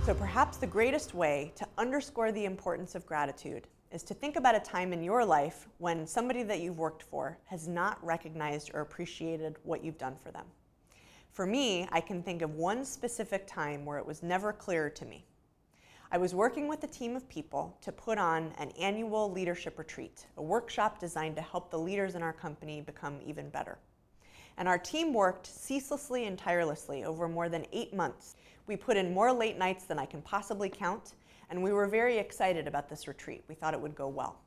So perhaps the greatest way to underscore the importance of gratitude is to think about a time in your life when somebody that you've worked for has not recognized or appreciated what you've done for them. For me, I can think of one specific time where it was never clear to me. I was working with a team of people to put on an annual leadership retreat, a workshop designed to help the leaders in our company become even better. And our team worked ceaselessly and tirelessly over more than 8 months. We put in more late nights than I can possibly count, and we were very excited about this retreat. We thought it would go well.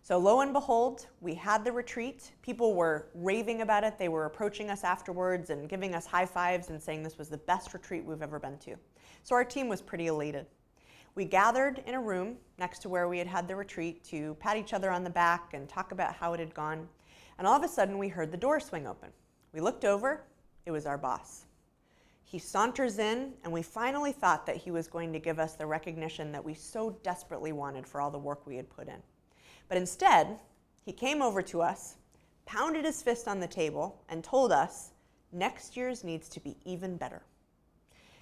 So lo and behold, we had the retreat. People were raving about it. They were approaching us afterwards and giving us high fives and saying this was the best retreat we've ever been to. So our team was pretty elated. We gathered in a room next to where we had had the retreat to pat each other on the back and talk about how it had gone. And all of a sudden, we heard the door swing open. We looked over. It was our boss. He saunters in, and we finally thought that he was going to give us the recognition that we so desperately wanted for all the work we had put in. But instead, he came over to us, pounded his fist on the table, and told us, next year's needs to be even better.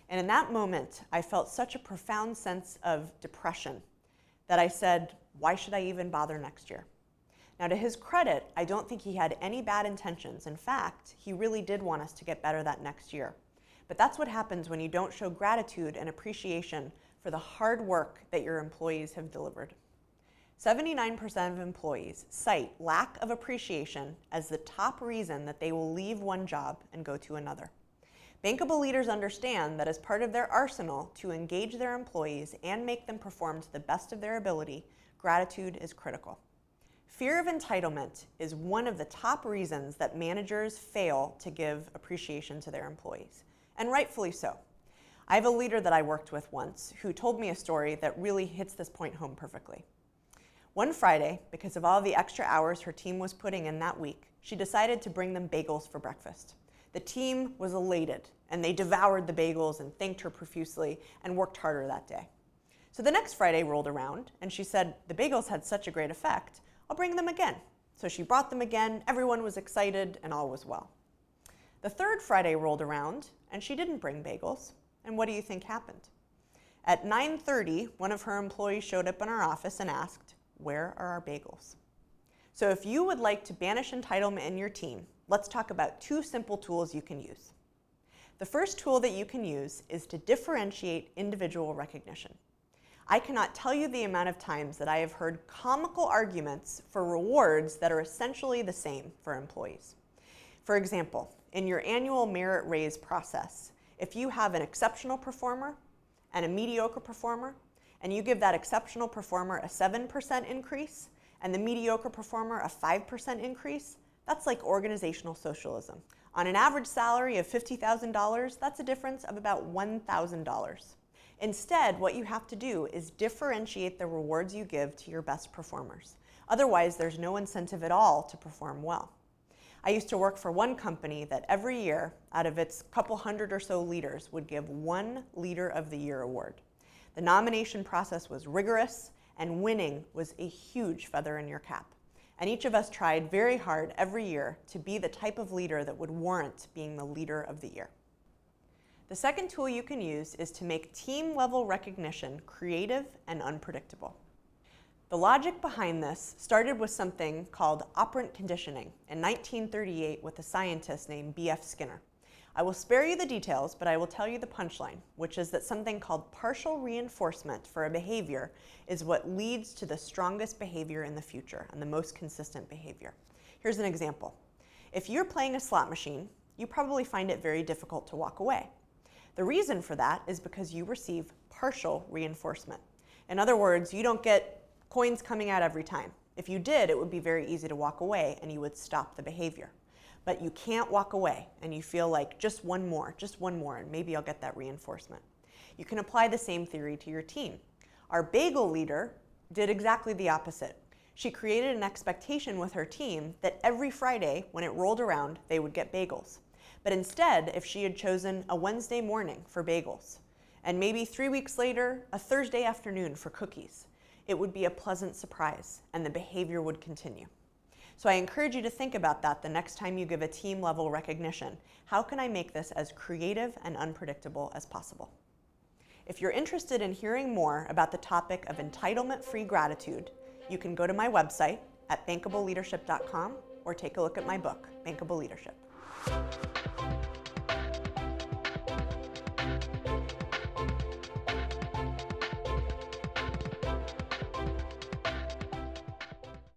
And in that moment, I felt such a profound sense of depression that I said, why should I even bother next year? Now, to his credit, I don't think he had any bad intentions. In fact, he really did want us to get better that next year. But that's what happens when you don't show gratitude and appreciation for the hard work that your employees have delivered. 79% of employees cite lack of appreciation as the top reason that they will leave one job and go to another. Bankable leaders understand that as part of their arsenal to engage their employees and make them perform to the best of their ability, gratitude is critical. Fear of entitlement is one of the top reasons that managers fail to give appreciation to their employees, and rightfully so. I have a leader that I worked with once who told me a story that really hits this point home perfectly. One Friday, because of all the extra hours her team was putting in that week, she decided to bring them bagels for breakfast. The team was elated, and they devoured the bagels and thanked her profusely and worked harder that day. So the next Friday rolled around, and she said, the bagels had such a great effect, I'll bring them again. So she brought them again, everyone was excited, and all was well. The third Friday rolled around, and she didn't bring bagels, and what do you think happened? At 9:30, one of her employees showed up in our office and asked, where are our bagels? So if you would like to banish entitlement in your team, let's talk about 2 simple tools you can use. The first tool that you can use is to differentiate individual recognition. I cannot tell you the amount of times that I have heard comical arguments for rewards that are essentially the same for employees. For example, in your annual merit raise process, if you have an exceptional performer and a mediocre performer, and you give that exceptional performer a 7% increase and the mediocre performer a 5% increase, that's like organizational socialism. On an average salary of $50,000, that's a difference of about $1,000. Instead, what you have to do is differentiate the rewards you give to your best performers. Otherwise, there's no incentive at all to perform well. I used to work for one company that every year, out of its couple hundred or so leaders, would give one Leader of the Year award. The nomination process was rigorous, and winning was a huge feather in your cap. And each of us tried very hard every year to be the type of leader that would warrant being the Leader of the Year. The second tool you can use is to make team-level recognition creative and unpredictable. The logic behind this started with something called operant conditioning in 1938 with a scientist named B.F. Skinner. I will spare you the details, but I will tell you the punchline, which is that something called partial reinforcement for a behavior is what leads to the strongest behavior in the future and the most consistent behavior. Here's an example. If you're playing a slot machine, you probably find it very difficult to walk away. The reason for that is because you receive partial reinforcement. In other words, you don't get coins coming out every time. If you did, it would be very easy to walk away and you would stop the behavior. But you can't walk away and you feel like just one more, and maybe I'll get that reinforcement. You can apply the same theory to your team. Our bagel leader did exactly the opposite. She created an expectation with her team that every Friday when it rolled around, they would get bagels. But instead, if she had chosen a Wednesday morning for bagels, and maybe 3 weeks later, a Thursday afternoon for cookies, it would be a pleasant surprise and the behavior would continue. So I encourage you to think about that the next time you give a team-level recognition. How can I make this as creative and unpredictable as possible? If you're interested in hearing more about the topic of entitlement-free gratitude, you can go to my website at bankable leadership.com or take a look at my book, Bankable Leadership.